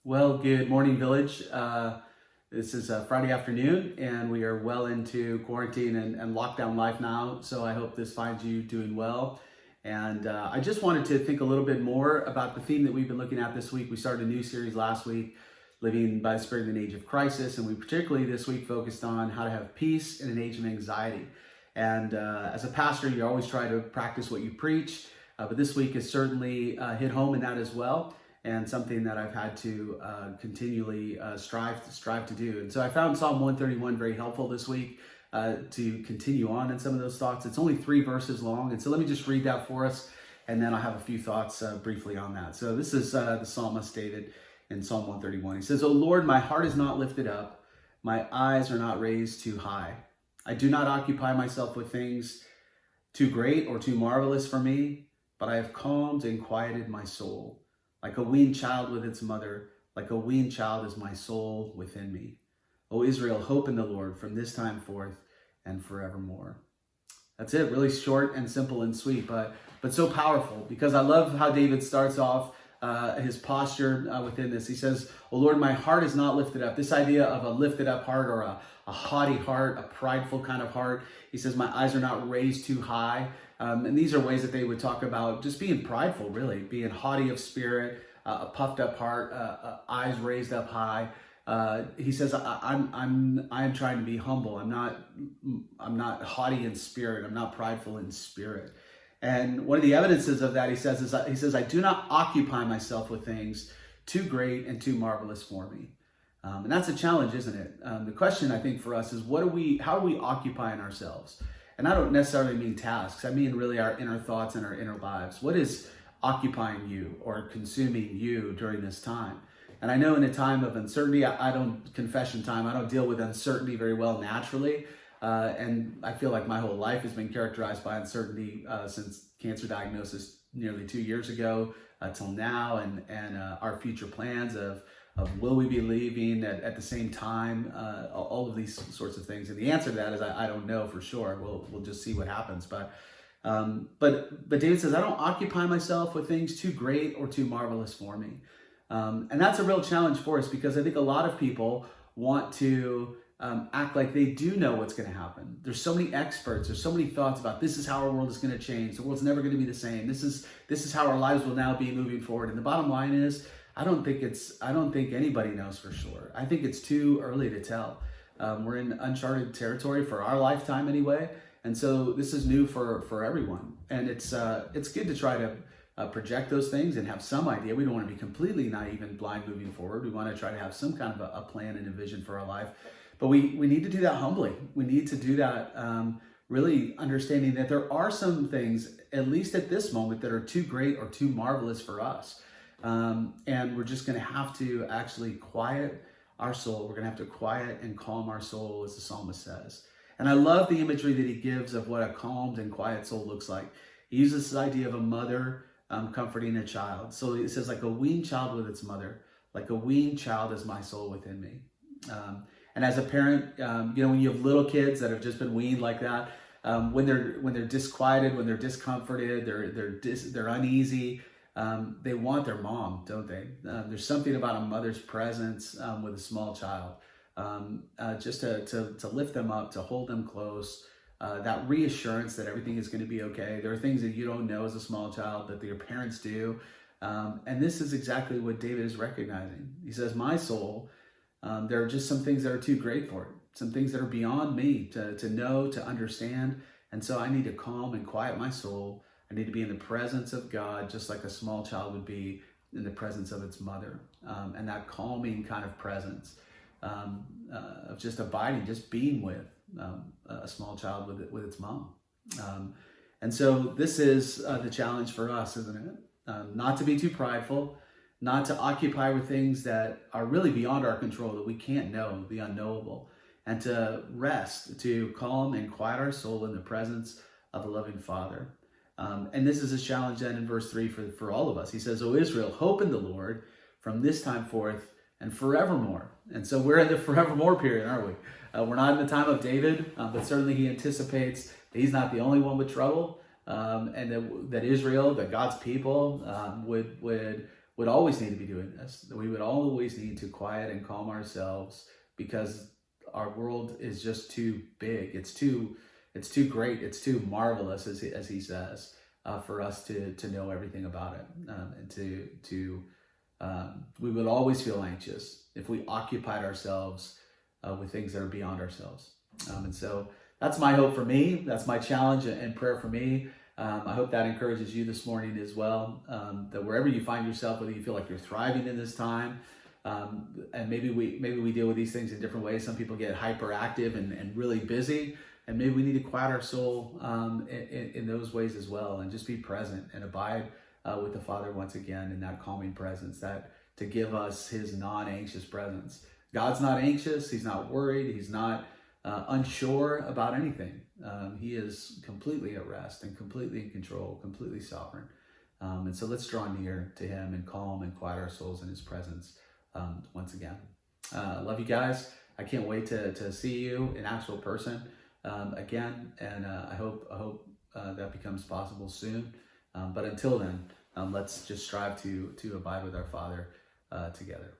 Well, good morning, Village. This is a Friday afternoon, and we are well into quarantine and lockdown life now. So I hope this finds you doing well. And I just wanted to think a little bit more about the theme that we've been looking at this week. We started a new series last week, Living by the Spirit in an Age of Crisis. And we particularly this week focused on how to have peace in an age of anxiety. And as a pastor, you always try to practice what you preach. But this week has certainly hit home in that as well, and something that I've had to continually strive to do. And so I found Psalm 131 very helpful this week to continue on in some of those thoughts. It's only 3 verses long, and so let me just read that for us, and then I'll have a few thoughts briefly on that. So this is the psalmist David in Psalm 131. He says, "O Lord, my heart is not lifted up, my eyes are not raised too high. I do not occupy myself with things too great or too marvelous for me, but I have calmed and quieted my soul. Like a weaned child with its mother, like a weaned child is my soul within me. O Israel, hope in the Lord from this time forth and forevermore." That's it, really short and simple and sweet, but so powerful, because I love how David starts off his posture within this. He says, "O Lord, my heart is not lifted up." This idea of a lifted up heart, or a haughty heart, a prideful kind of heart. He says, "My eyes are not raised too high." And these are ways that they would talk about just being prideful, really, being haughty of spirit, a puffed up heart, eyes raised up high. He says, I'm trying to be humble. I'm not haughty in spirit. I'm not prideful in spirit. And one of the evidences of that, he says, "I do not occupy myself with things too great and too marvelous for me." And that's a challenge, isn't it? The question, I think, for us is, how are we occupying ourselves? And I don't necessarily mean tasks. I mean really our inner thoughts and our inner lives. What is occupying you or consuming you during this time? And I know in a time of uncertainty, I don't, confession time, I don't deal with uncertainty very well naturally. And I feel like my whole life has been characterized by uncertainty since cancer diagnosis nearly 2 years ago till now, and our future plans of will we be leaving at the same time, all of these sorts of things. And the answer to that is I don't know for sure. We'll just see what happens. But David says, "I don't occupy myself with things too great or too marvelous for me." And that's a real challenge for us, because I think a lot of people want to act like they do know what's going to happen. There's so many experts, there's so many thoughts about this is how our world is going to change. The world's never going to be the same. This is how our lives will now be moving forward. And the bottom line is, I don't think anybody knows for sure. I think it's too early to tell. We're in uncharted territory for our lifetime anyway. And so this is new for everyone. And it's good to try to project those things and have some idea. We don't want to be completely naive and blind moving forward. We want to try to have some kind of a plan and a vision for our life. But we need to do that humbly. We need to do that really understanding that there are some things, at least at this moment, that are too great or too marvelous for us. And we're just going to have to actually quiet our soul. We're going to have to quiet and calm our soul, as the psalmist says. And I love the imagery that he gives of what a calmed and quiet soul looks like. He uses this idea of a mother comforting a child. So it says, like a weaned child with its mother, like a weaned child is my soul within me. And as a parent, when you have little kids that have just been weaned like that, when they're disquieted, when they're discomforted, they're uneasy, they want their mom, don't they? There's something about a mother's presence with a small child, just to lift them up, to hold them close, that reassurance that everything is going to be okay. There are things that you don't know as a small child that your parents do. And this is exactly what David is recognizing. He says, my soul, there are just some things that are too great for it, some things that are beyond me to know, to understand. And so I need to calm and quiet my soul. I need to be in the presence of God, just like a small child would be in the presence of its mother. And that calming kind of presence of just abiding, just being with a small child with its mom. And so this is the challenge for us, isn't it? Not to be too prideful, not to occupy with things that are really beyond our control, that we can't know, the unknowable, and to rest, to calm and quiet our soul in the presence of a loving Father. And this is a challenge then in verse 3 for all of us. He says, "O Israel, hope in the Lord from this time forth and forevermore." And so we're in the forevermore period, aren't we? We're not in the time of David, but certainly he anticipates that he's not the only one with trouble, and that Israel, that God's people would would always need to be doing this. That we would always need to quiet and calm ourselves because our world is just too big. It's too great. It's too marvelous, as he says, for us to know everything about it, and we would always feel anxious if we occupied ourselves with things that are beyond ourselves. And so that's my hope for me. That's my challenge and prayer for me. I hope that encourages you this morning as well, that wherever you find yourself, whether you feel like you're thriving in this time, and maybe we deal with these things in different ways. Some people get hyperactive and really busy, and maybe we need to quiet our soul in those ways as well, and just be present and abide with the Father once again in that calming presence, that to give us his non-anxious presence. God's not anxious. He's not worried. He's not unsure about anything. He is completely at rest and completely in control, completely sovereign. And so let's draw near to him and calm and quiet our souls in his presence once again. Love you guys. I can't wait to see you in actual person again. And I hope that becomes possible soon. But until then, let's just strive to abide with our Father together.